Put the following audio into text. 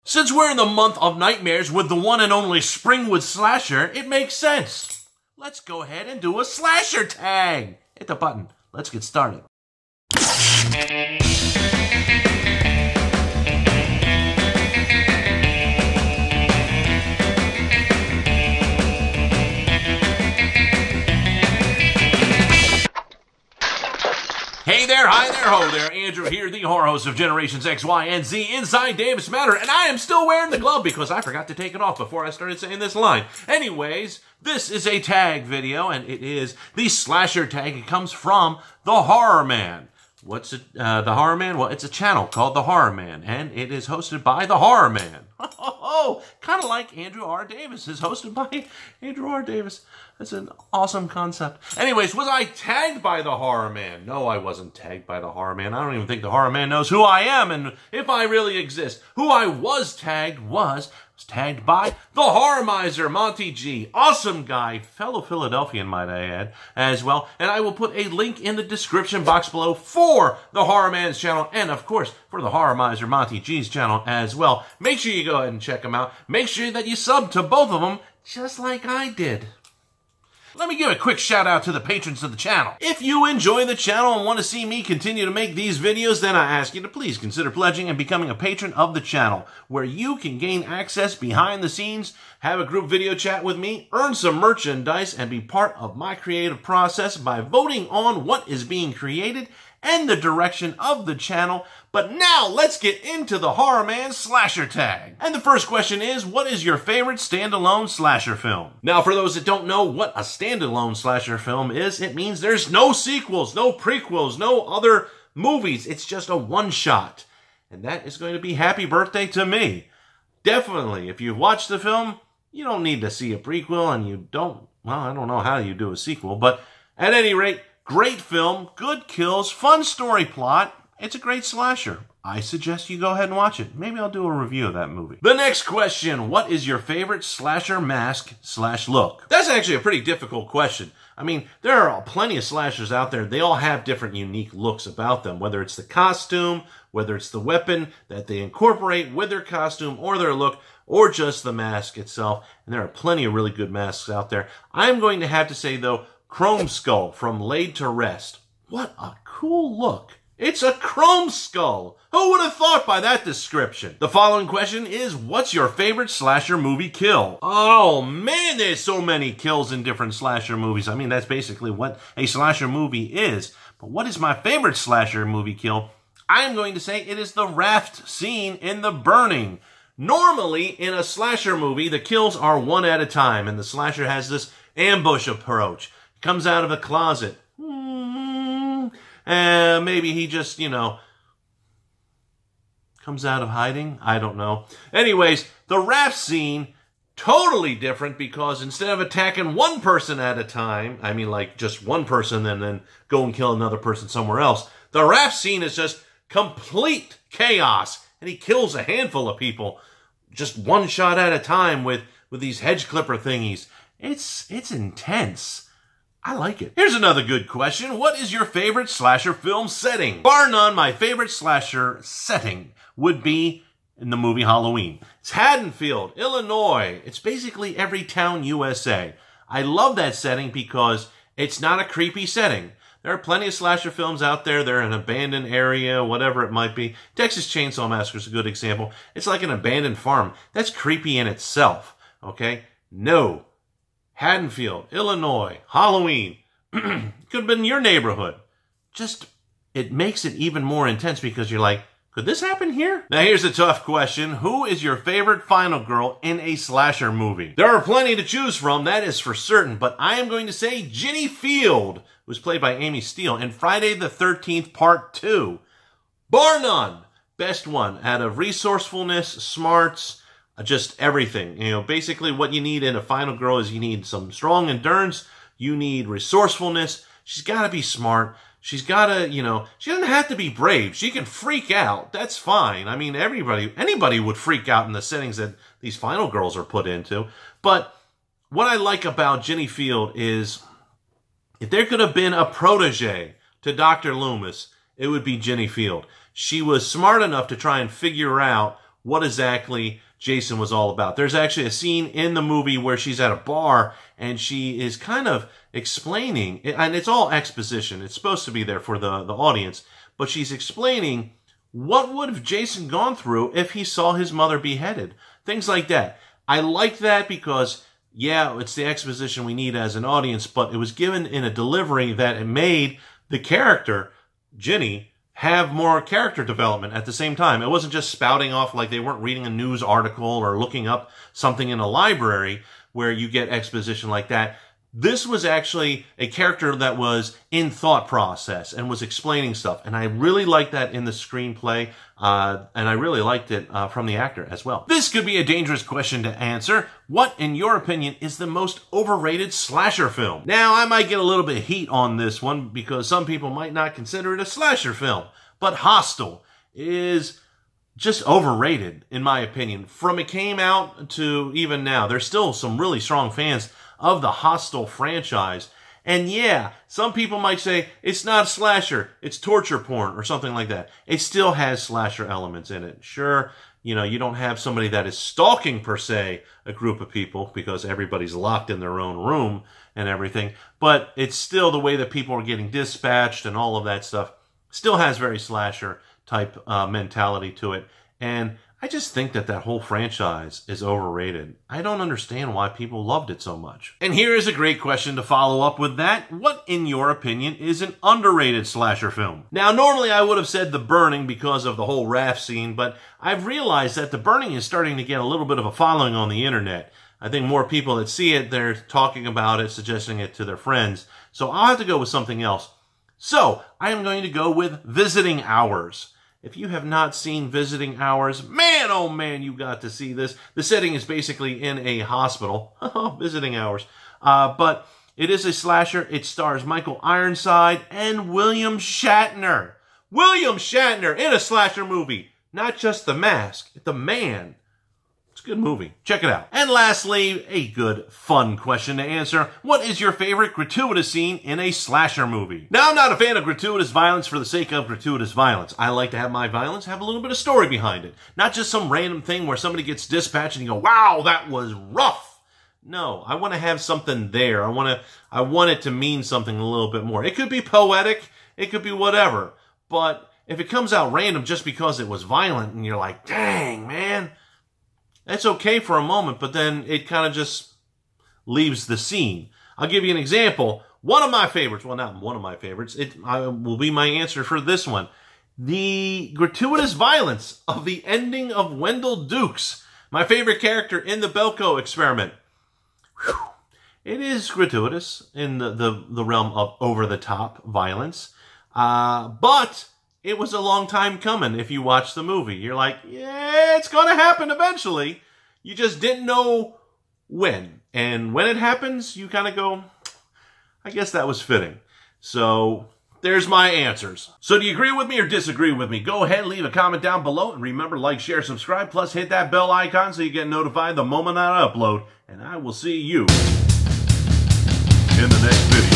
Since we're in the month of nightmares with the one and only Springwood Slasher, it makes sense. Let's go ahead and do a slasher tag. Hit the button. Let's get started. Hey there, hi there, ho there, Andrew here, the horror host of Generations X, Y, and Z inside Davis Matter, and I am still wearing the glove because I forgot to take it off before I started saying this line. Anyways, this is a tag video, and it is the slasher tag. It comes from TheHORRORman. What's it, TheHORRORman? Well, it's a channel called TheHORRORman, and it is hosted by TheHORRORman. Oh, kind of like Andrew R. Davis is hosted by Andrew R. Davis. That's an awesome concept. Anyways, was I tagged by TheHORRORman? No, I wasn't tagged by TheHORRORman. I don't even think TheHORRORman knows who I am and if I really exist. Who I was tagged was tagged by the Horror Miser, Monty G. Awesome guy, fellow Philadelphian, might I add, as well. And I will put a link in the description box below for the TheHORRORman's channel and, of course, for the Horror Miser, Monty G's channel as well. Make sure you go ahead and check them out. Make sure that you sub to both of them, just like I did. Let me give a quick shout out to the patrons of the channel. If you enjoy the channel and want to see me continue to make these videos, then I ask you to please consider pledging and becoming a patron of the channel, where you can gain access behind the scenes, have a group video chat with me, earn some merchandise, and be part of my creative process by voting on what is being created and the direction of the channel. But now let's get into the TheHORRORman slasher tag. And the first question is, what is your favorite standalone slasher film? Now, for those that don't know what a standalone slasher film is, it means there's no sequels, no prequels, no other movies. It's just a one-shot. And that is going to be Happy Birthday to Me. Definitely, if you've watched the film, you don't need to see a prequel, and you don't, well, I don't know how you do a sequel, but at any rate, great film, good kills, fun story plot. It's a great slasher. I suggest you go ahead and watch it. Maybe I'll do a review of that movie. The next question, what is your favorite slasher mask / look? That's actually a pretty difficult question. I mean, there are plenty of slashers out there. They all have different unique looks about them, whether it's the costume, whether it's the weapon that they incorporate with their costume or their look, or just the mask itself. And there are plenty of really good masks out there. I'm going to have to say, though, Chrome Skull from Laid to Rest. What a cool look. It's a chrome skull. Who would have thought by that description? The following question is, what's your favorite slasher movie kill? Oh man, there's so many kills in different slasher movies. I mean, that's basically what a slasher movie is. But what is my favorite slasher movie kill? I'm going to say it is the raft scene in The Burning. Normally, in a slasher movie, the kills are one at a time, and the slasher has this ambush approach. He comes out of a closet. And maybe he just, you know, comes out of hiding. I don't know. Anyways, the raft scene, totally different, because instead of attacking one person at a time, I mean like just one person and then go and kill another person somewhere else, the raft scene is just complete chaos. And he kills a handful of people just one shot at a time with these hedge clipper thingies. It's intense. I like it. Here's another good question. What is your favorite slasher film setting? Bar none, my favorite slasher setting would be in the movie Halloween. It's Haddonfield, Illinois. It's basically every town USA. I love that setting because it's not a creepy setting. There are plenty of slasher films out there. They're in an abandoned area, whatever it might be. Texas Chainsaw Massacre is a good example. It's like an abandoned farm. That's creepy in itself, okay? No. Haddonfield, Illinois, Halloween. Could have been your neighborhood. Just, it makes it even more intense because you're like, could this happen here? Now here's a tough question. Who is your favorite final girl in a slasher movie? There are plenty to choose from, that is for certain, but I am going to say Ginny Field, who was played by Amy Steele in Friday the 13th Part 2. Bar none. Best one out of resourcefulness, smarts, just everything. You know, basically what you need in a final girl is you need some strong endurance. You need resourcefulness. She's got to be smart. She's got to, you know, she doesn't have to be brave. She can freak out. That's fine. I mean, anybody would freak out in the settings that these final girls are put into. But what I like about Ginny Field is if there could have been a protege to Dr. Loomis, it would be Ginny Field. She was smart enough to try and figure out what exactly Jason was all about. There's actually a scene in the movie where she's at a bar and she is kind of explaining, and it's all exposition. It's supposed to be there for the audience, but she's explaining what would have Jason gone through if he saw his mother beheaded. Things like that. I like that because, yeah, it's the exposition we need as an audience, but it was given in a delivery that it made the character, Ginny, have more character development at the same time. It wasn't just spouting off like they weren't reading a news article or looking up something in a library where you get exposition like that. This was actually a character that was in thought process and was explaining stuff. And I really liked that in the screenplay, and I really liked it from the actor as well. This could be a dangerous question to answer. What, in your opinion, is the most overrated slasher film? Now, I might get a little bit of heat on this one because some people might not consider it a slasher film. But Hostel is just overrated, in my opinion. From it came out to even now, there's still some really strong fans of the Hostel franchise. And yeah, some people might say, it's not a slasher, it's torture porn or something like that. It still has slasher elements in it. Sure, you know, you don't have somebody that is stalking, per se, a group of people because everybody's locked in their own room and everything. But it's still the way that people are getting dispatched and all of that stuff. Still has very slasher type mentality to it. And I just think that that whole franchise is overrated. I don't understand why people loved it so much. And here is a great question to follow up with that. What, in your opinion, is an underrated slasher film? Now, normally I would have said The Burning because of the whole raft scene, but I've realized that The Burning is starting to get a little bit of a following on the internet. I think more people that see it, they're talking about it, suggesting it to their friends. So I'll have to go with something else. So I am going to go with Visiting Hours. If you have not seen Visiting Hours, man, oh man, you got to see this. The setting is basically in a hospital. Visiting Hours. But it is a slasher. It stars Michael Ironside and William Shatner. William Shatner in a slasher movie. Not just The Mask, the man. It's a good movie. Check it out. And lastly, a good, fun question to answer. What is your favorite gratuitous scene in a slasher movie? Now, I'm not a fan of gratuitous violence for the sake of gratuitous violence. I like to have my violence have a little bit of story behind it. Not just some random thing where somebody gets dispatched and you go, wow, that was rough. No, I want to have something there. I want it to mean something a little bit more. It could be poetic. It could be whatever. But if it comes out random just because it was violent and you're like, dang, man, that's okay for a moment, but then it kind of just leaves the scene. I'll give you an example. One of my favorites, well, not one of my favorites, it will be my answer for this one. The gratuitous violence of the ending of Wendell Dukes, my favorite character in the Belko experiment. Whew. It is gratuitous in the realm of over-the-top violence, but it was a long time coming if you watch the movie. You're like, yeah, it's going to happen eventually. You just didn't know when. And when it happens, you kind of go, I guess that was fitting. So there's my answers. So do you agree with me or disagree with me? Go ahead, leave a comment down below. And remember, like, share, subscribe, plus hit that bell icon so you get notified the moment I upload. And I will see you in the next video.